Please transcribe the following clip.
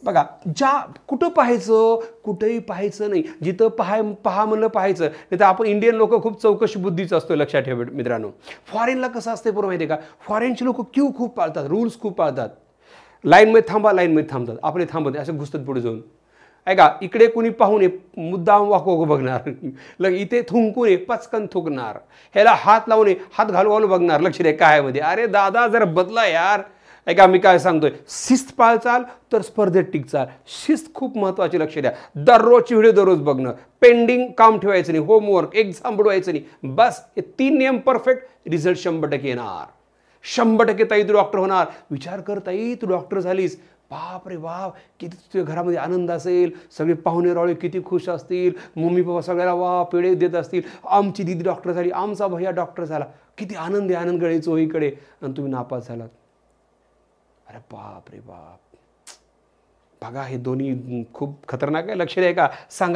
बघा, कुठं पाहायचं, कुठंही पाहायचं नाही. जिथं पहा म्हणलं पाहायचं. नाही तर आपण इंडियन लोक खूप चौकशी बुद्धीच असतो, लक्षात ठेवा मित्रांनो. फॉरेनला कसं असते बरं माहिती आहे का, फॉरेनचे लोक क्यू खूप पाळतात, रूल्स खूप पाळतात. लाईनमध्ये थांबा, लाईनमध्ये थांबतात, आपले थांबत असं घुसतात पुढे जाऊन. ऐका, इकडे कुणी पाहून मुद्दाम वाको बघणार, इथे थुंकून पचकन थुंकणार, ह्याला हात लावून हात घालू बघणार, लक्ष द्या काय मध्ये. अरे दादा जरा बदला यार. ऐका मी काय सांगतोय, शिस्त पाळचाल तर स्पर्धेत टिकचाल. शिस्त खूप महत्त्वाची, लक्ष द्या. दररोजची व्हिडिओ दररोज बघणं, पेंडिंग काम ठेवायचं नाही, होमवर्क एक्झाम बुडवायचं नाही. बस हे 3 नियम परफेक्ट, रिझल्ट 100% येणार. 100% ताई तू डॉक्टर होणार. विचार कर ताई, तू डॉक्टर झालीस, बाप रे बाप, किती तुझ्या घरामध्ये आनंद असेल, सगळे पाहुणे रावळे किती खुश असतील, मम्मी पप्पा सगळ्याला वा पेढे देत असतील, आमची दीदी डॉक्टर झाली, आमचा भैया डॉक्टर झाला, किती आनंद आहे, आनंद गळे चोहीकडे, आणि तुम्ही नापास झालात. अरे बाप रे बाप. बघा, हे दोन्ही खूप खतरनाक आहे, लक्ष द्या. का सांगा.